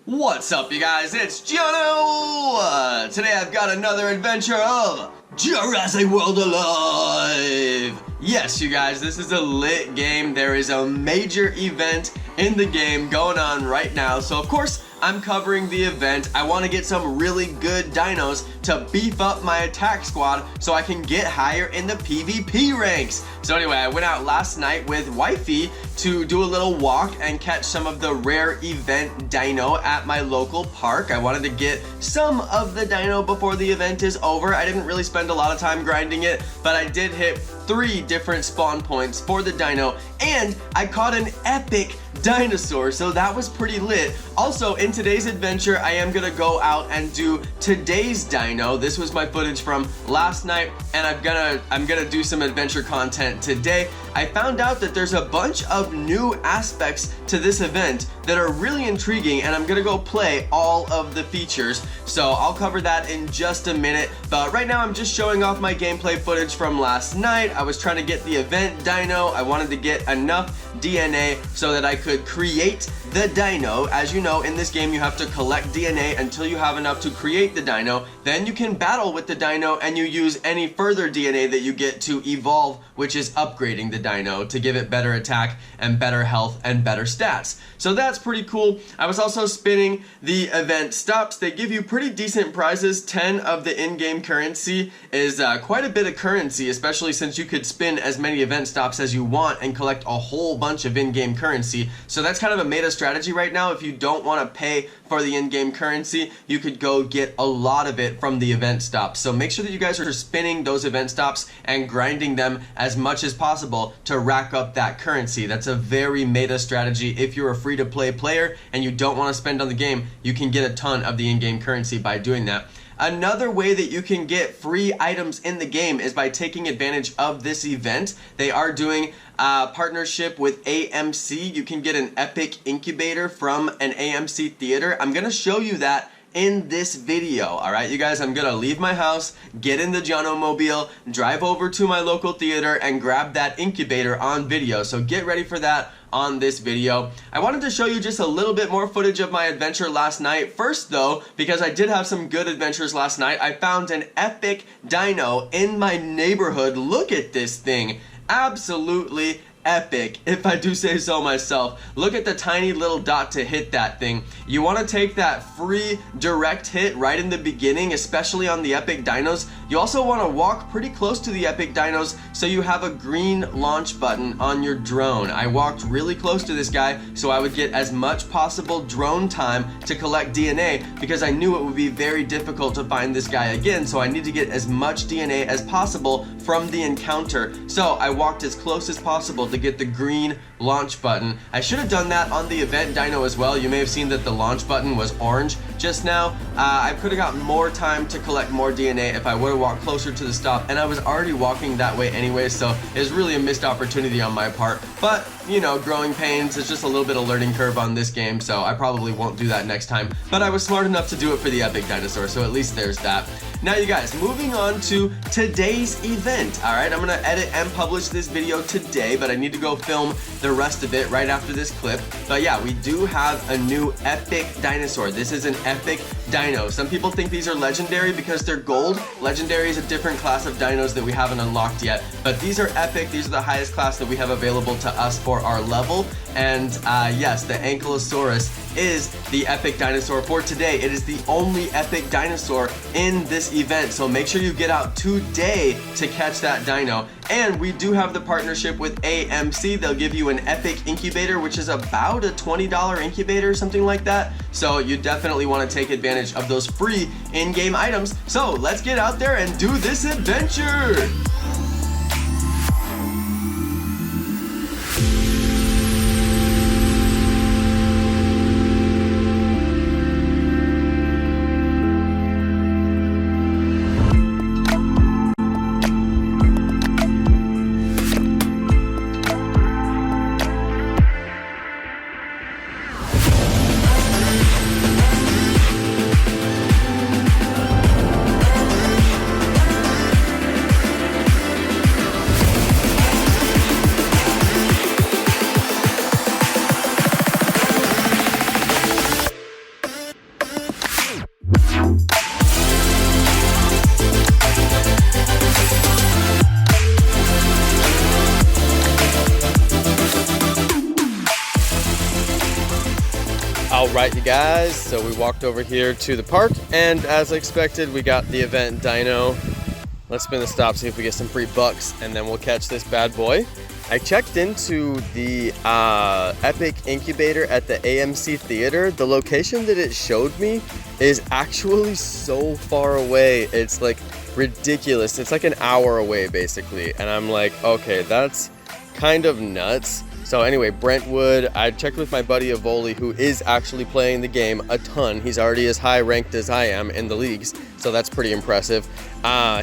What's up, you guys? It's Jonno! Today I've got another adventure of Jurassic World Alive! Yes, you guys, this is a lit game. There is a major event in the game going on right now, so of course I'm covering the event. I want to get some really good dinos to beef up my attack squad so I can get higher in the PvP ranks. So anyway, I went out last night with Wifey to do a little walk and catch some of the rare event dino at my local park. I wanted to get some of the dino before the event is over. I didn't really spend a lot of time grinding it, but I did hit 3 different spawn points for the dino, and I caught an epic dinosaur, so that was pretty lit. Also, in today's adventure, I am gonna go out and do today's dino. This was my footage from last night, and I'm gonna do some adventure content today. I found out that there's a bunch of new aspects to this event that are really intriguing, and I'm gonna go play all of the features. So I'll cover that in just a minute, but right now I'm just showing off my gameplay footage from last night. I was trying to get the event dino. I wanted to get enough DNA so that I could create the dino. As you know, in this game you have to collect DNA until you have enough to create the dino. Then you can battle with the dino and you use any further DNA that you get to evolve, which is upgrading the dino to give it better attack and better health and better stats. So that's pretty cool. I was also spinning the event stops. They give you pretty decent prizes. 10 of the in-game currency is quite a bit of currency, especially since you could spin as many event stops as you want and collect a whole bunch of in-game currency. So that's kind of a meta strategy right now. If you don't want to pay for the in-game currency, you could go get a lot of it from the event stops. So make sure that you guys are spinning those event stops and grinding them as much as possible to rack up that currency. That's a very meta strategy. If you're a free-to-play player and you don't want to spend on the game, you can get a ton of the in-game currency by doing that. Another way that you can get free items in the game is by taking advantage of this event. They are doing a partnership with AMC. You can get an epic incubator from an AMC theater. I'm gonna show you that in this video. Alright, you guys, I'm gonna leave my house, get in the Jonno mobile, drive over to my local theater and grab that incubator on video. So get ready for that on this video. I wanted to show you just a little bit more footage of my adventure last night. First though, because I did have some good adventures last night, I found an epic dino in my neighborhood. Look at this thing. Absolutely epic, if I do say so myself. Look at the tiny little dot to hit that thing. You want to take that free direct hit right in the beginning, especially on the epic dinos. You also want to walk pretty close to the epic dinos so you have a green launch button on your drone. I walked really close to this guy so I would get as much possible drone time to collect DNA, because I knew it would be very difficult to find this guy again, so I need to get as much DNA as possible from the encounter. So I walked as close as possible to get the green launch button. I should have done that on the event dino as well. You may have seen that the launch button was orange just now. I could have got more time to collect more DNA if I would have walked closer to the stop, and I was already walking that way anyway, so it was really a missed opportunity on my part. But you know, growing pains, it's just a little bit of learning curve on this game, so I probably won't do that next time. But I was smart enough to do it for the epic dinosaur, so at least there's that. Now you guys, moving on to today's event. Alright, I'm gonna edit and publish this video today, but I need to go film the rest of it right after this clip. But yeah, we do have a new epic dinosaur. This is an epic dino. Some people think these are legendary because they're gold. Legendary is a different class of dinos that we haven't unlocked yet, but these are epic. These are the highest class that we have available to us for our level. And yes, the Ankylosaurus is the epic dinosaur for today. It is the only epic dinosaur in this event, so make sure you get out today to catch that dino. And we do have the partnership with AMC. They'll give you an epic incubator, which is about a $20 incubator, something like that. So you definitely want to take advantage of those free in-game items. So let's get out there and do this adventure. Alright you guys, so we walked over here to the park, and as expected we got the event Dino. Let's spin the stop, see if we get some free bucks, and then we'll catch this bad boy. I checked into the Epic Incubator at the AMC Theater. The location that it showed me is actually so far away. It's like ridiculous. It's like an hour away basically. And I'm like, okay, that's kind of nuts. So anyway, Brentwood, I checked with my buddy Avoli, who is actually playing the game a ton. He's already as high ranked as I am in the leagues, so that's pretty impressive.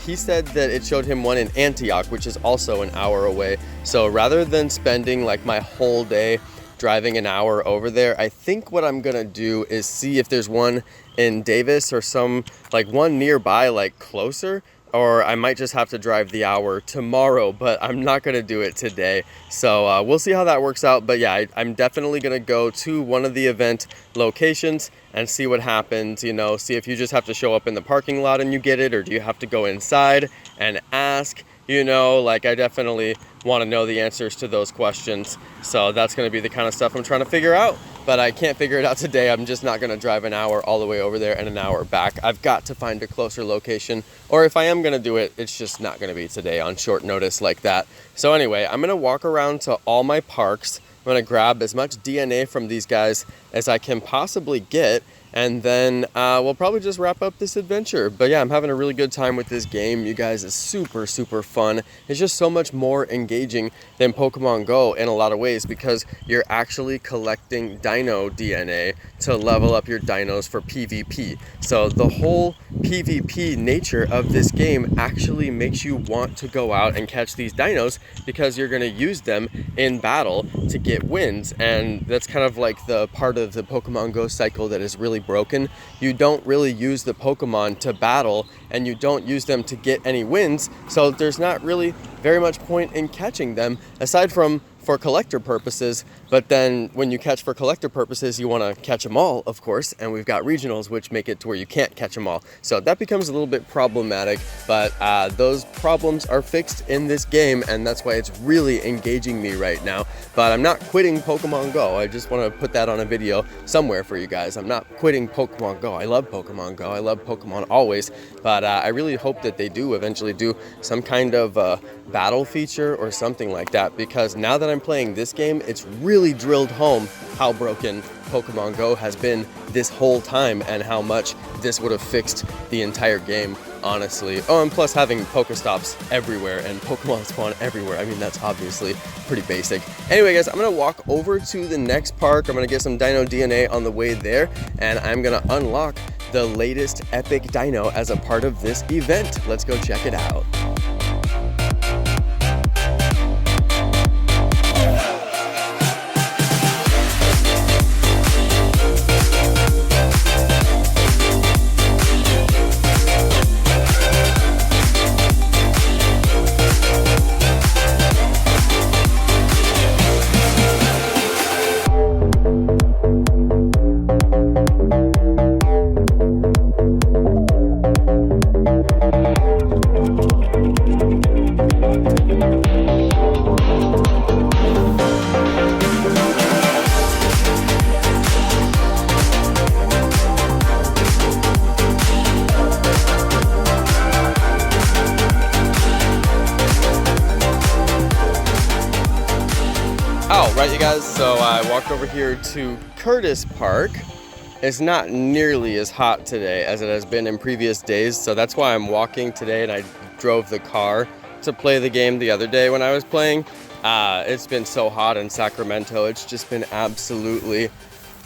He said that it showed him one in Antioch, which is also an hour away. So rather than spending like my whole day driving an hour over there, I think what I'm gonna do is see if there's one in Davis or some like one nearby, like closer. Or I might just have to drive the hour tomorrow, but I'm not gonna do it today. So we'll see how that works out. But yeah, I'm definitely gonna go to one of the event locations and see what happens, you know, see if you just have to show up in the parking lot and you get it, or do you have to go inside and ask, you know, like I definitely wanna know the answers to those questions. So that's gonna be the kind of stuff I'm trying to figure out. But I can't figure it out today. I'm just not gonna drive an hour all the way over there and an hour back. I've got to find a closer location, or if I am gonna do it, it's just not gonna be today on short notice like that. So anyway, I'm gonna walk around to all my parks. I'm gonna grab as much DNA from these guys as I can possibly get, and then we'll probably just wrap up this adventure. But yeah, I'm having a really good time with this game. You guys, it's super, super fun. It's just so much more engaging than Pokemon Go in a lot of ways, because you're actually collecting dino DNA to level up your dinos for PvP. So the whole PvP nature of this game actually makes you want to go out and catch these dinos, because you're gonna use them in battle to get wins. And that's kind of like the part of the Pokemon Go cycle that is really broken. You don't really use the Pokemon to battle, and you don't use them to get any wins, so there's not really very much point in catching them aside from for collector purposes. But then when you catch for collector purposes, you want to catch them all, of course, and we've got regionals which make it to where you can't catch them all, so that becomes a little bit problematic. But those problems are fixed in this game, and that's why it's really engaging me right now. But I'm not quitting Pokemon Go. I just want to put that on a video somewhere for you guys. I'm not quitting Pokemon Go. I love Pokemon Go. I love Pokemon always, but I really hope that they do eventually do some kind of battle feature or something like that, because now that I'm playing this game, it's really drilled home how broken Pokemon Go has been this whole time, and how much this would have fixed the entire game, honestly. Oh, and plus having Pokestops everywhere and Pokemon spawn everywhere. I mean, that's obviously pretty basic. Anyway, guys, I'm gonna walk over to the next park. I'm gonna get some Dino DNA on the way there, and I'm gonna unlock the latest epic dino as a part of this event. Let's go check it out. Alright you guys, so I walked over here to Curtis Park. It's not nearly as hot today as it has been in previous days, so that's why I'm walking today, and I drove the car to play the game the other day when I was playing. It's been so hot in Sacramento. It's just been absolutely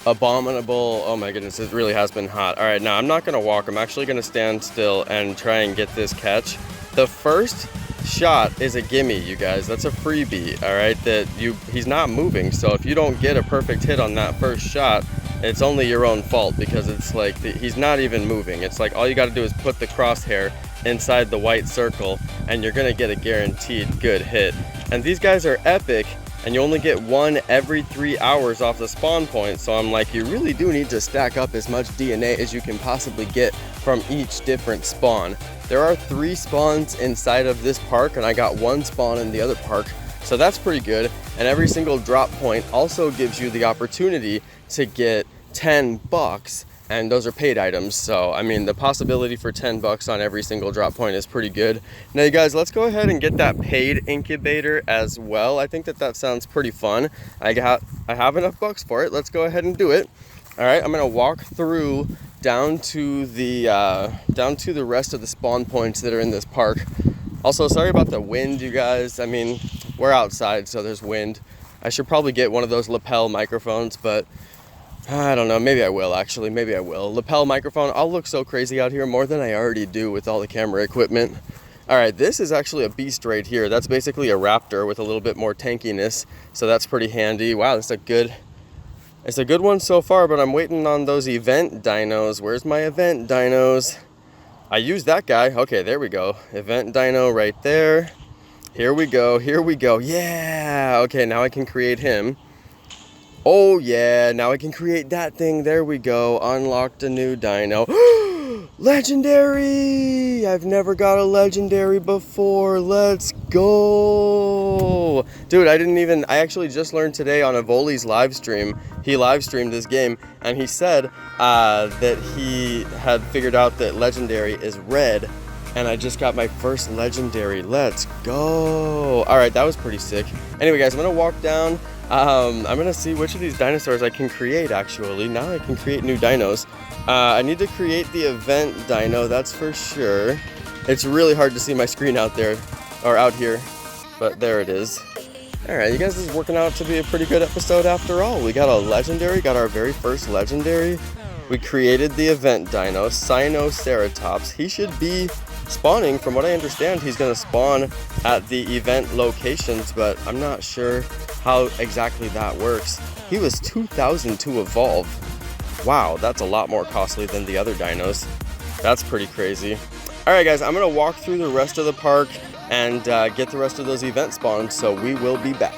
abominable. Oh my goodness, it really has been hot. Alright, now I'm not gonna walk. I'm actually gonna stand still and try and get this catch. The first shot is a gimme, you guys. That's a freebie, all right, that he's not moving. So if you don't get a perfect hit on that first shot, it's only your own fault, because it's like he's not even moving. It's like all you got to do is put the crosshair inside the white circle, and you're gonna get a guaranteed good hit. And these guys are epic, and you only get one every 3 hours off the spawn point. So I'm like, you really do need to stack up as much DNA as you can possibly get from each different spawn. There are 3 spawns inside of this park, and I got 1 spawn in the other park, so that's pretty good. And every single drop point also gives you the opportunity to get $10, and those are paid items. So I mean, the possibility for $10 on every single drop point is pretty good. Now you guys, let's go ahead and get that paid incubator as well. I think that sounds pretty fun. I have enough bucks for it. Let's go ahead and do it. All right, I'm gonna walk through down to the rest of the spawn points that are in this park. Also, sorry about the wind, you guys. I mean, we're outside, so there's wind. I should probably get one of those lapel microphones, but I don't know, maybe I will actually, maybe I will. Lapel microphone, I'll look so crazy out here, more than I already do with all the camera equipment. All right, this is actually a beast right here. That's basically a raptor with a little bit more tankiness, so that's pretty handy. Wow, it's a good one so far, but I'm waiting on those event dinos. Where's my event dinos? I used that guy. Okay, there we go. Event dino right there. Here we go, here we go. Yeah, okay, now I can create him. Oh yeah, now I can create that thing. There we go. Unlocked a new dino. Legendary! I've never got a legendary before. Let's go! Dude, I actually just learned today on Avoli's live stream. He live streamed this game, and he said that he had figured out that legendary is red, and I just got my first legendary. Let's go! Alright, that was pretty sick. Anyway guys, I'm gonna walk down. I'm gonna see which of these dinosaurs I can create actually. Now I can create new dinos. I need to create the event dino, that's for sure. It's really hard to see my screen out there, or out here, but there it is. Alright, you guys, this is working out to be a pretty good episode after all. We got a legendary, got our very first legendary. We created the event dino, Sinoceratops. He should be spawning. From what I understand, he's going to spawn at the event locations, but I'm not sure how exactly that works. He was 2,000 to evolve. Wow, that's a lot more costly than the other dinos. That's pretty crazy. Alright guys, I'm going to walk through the rest of the park and get the rest of those event spawns, so we will be back.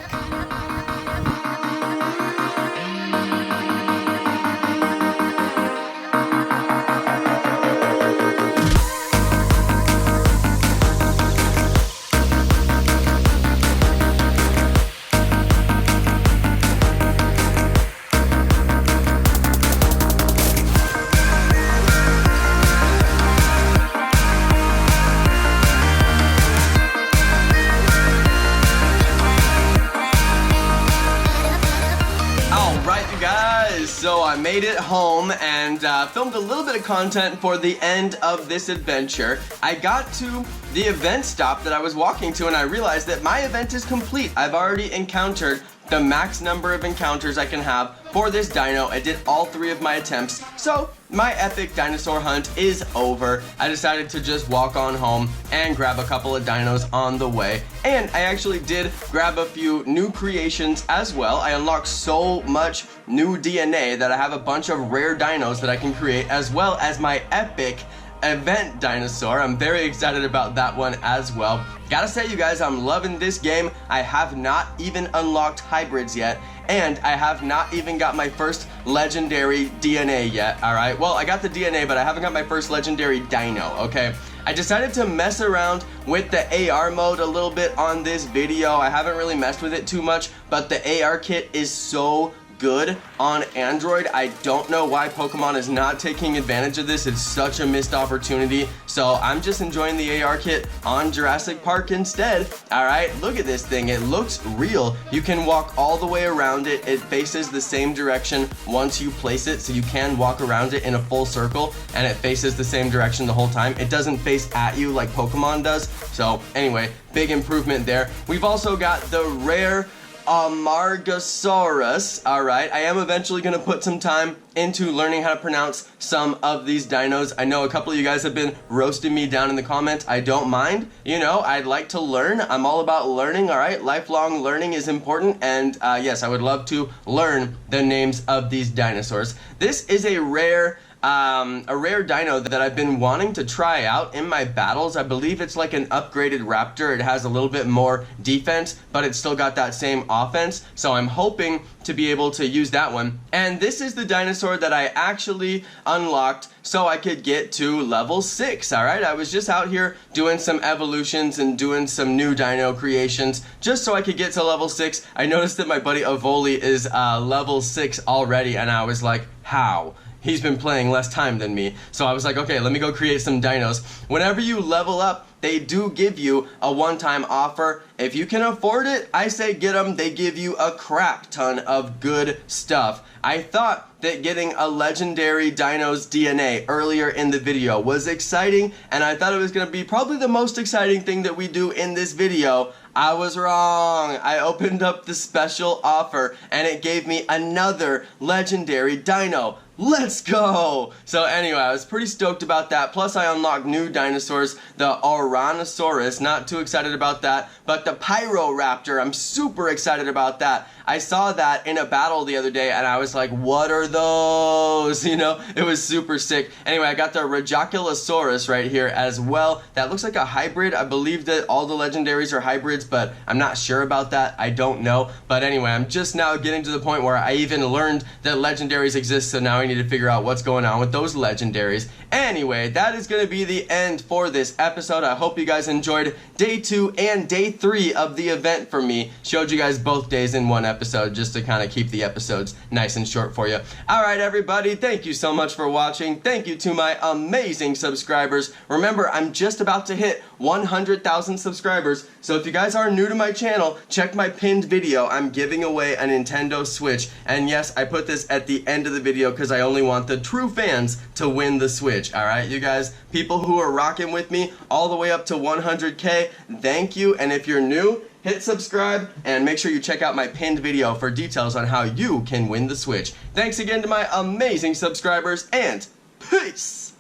So I made it home and filmed a little bit of content for the end of this adventure. I got to the event stop that I was walking to and I realized that my event is complete. I've already encountered the max number of encounters I can have for this dino. I did all 3 of my attempts, so my epic dinosaur hunt is over. I decided to just walk on home and grab a couple of dinos on the way. And I actually did grab a few new creations as well. I unlocked so much new DNA that I have a bunch of rare dinos that I can create, as well as my epic event dinosaur. I'm very excited about that one as well. Gotta say, you guys, I'm loving this game. I have not even unlocked hybrids yet, and I have not even got my first legendary DNA yet. Alright, well, I got the DNA, but I haven't got my first legendary dino, okay? I decided to mess around with the AR mode a little bit on this video. I haven't really messed with it too much, but the AR kit is so good on Android. I don't know why Pokemon is not taking advantage of this. It's such a missed opportunity. So I'm just enjoying the AR kit on Jurassic Park instead. Alright, look at this thing. It looks real. You can walk all the way around it. It faces the same direction once you place it, so you can walk around it in a full circle and it faces the same direction the whole time. It doesn't face at you like Pokemon does. So anyway, big improvement there. We've also got the rare Amargasaurus. Alright, I am eventually going to put some time into learning how to pronounce some of these dinos. I know a couple of you guys have been roasting me down in the comments. I don't mind. You know, I'd like to learn. I'm all about learning, alright? Lifelong learning is important, and yes, I would love to learn the names of these dinosaurs. This is a rare a rare dino that I've been wanting to try out in my battles. I believe it's like an upgraded raptor. It has a little bit more defense, but it's still got that same offense. So I'm hoping to be able to use that one. And this is the dinosaur that I actually unlocked so I could get to level 6, alright? I was just out here doing some evolutions and doing some new dino creations just so I could get to level 6. I noticed that my buddy Avoli is level 6 already, and I was like, how? He's been playing less time than me. So I was like, okay, let me go create some dinos. Whenever you level up, they do give you a one-time offer. If you can afford it, I say get them. They give you a crap ton of good stuff. I thought that getting a legendary dino's DNA earlier in the video was exciting, and I thought it was going to be probably the most exciting thing that we do in this video. I was wrong. I opened up the special offer and it gave me another legendary dino. Let's go! So anyway, I was pretty stoked about that. Plus I unlocked new dinosaurs, the Oranosaurus, not too excited about that, but the Pyroraptor, I'm super excited about that. I saw that in a battle the other day and I was like, what are those? You know, it was super sick. Anyway, I got the Rajaculosaurus right here as well. That looks like a hybrid. I believe that all the legendaries are hybrids, but I'm not sure about that. I don't know. But anyway, I'm just now getting to the point where I even learned that legendaries exist, so now I need to figure out what's going on with those legendaries. Anyway, that is going to be the end for this episode. I hope you guys enjoyed day 2 and day 3 of the event for me. Showed you guys both days in one episode just to kind of keep the episodes nice and short for you. Alright everybody, thank you so much for watching. Thank you to my amazing subscribers. Remember, I'm just about to hit 100,000 subscribers, so if you guys are new to my channel, check my pinned video. I'm giving away a Nintendo Switch, and yes, I put this at the end of the video because I only want the true fans to win the Switch. Alright, you guys, people who are rocking with me all the way up to 100K, thank you. And if you're new, hit subscribe and make sure you check out my pinned video for details on how you can win the Switch. Thanks again to my amazing subscribers, and peace!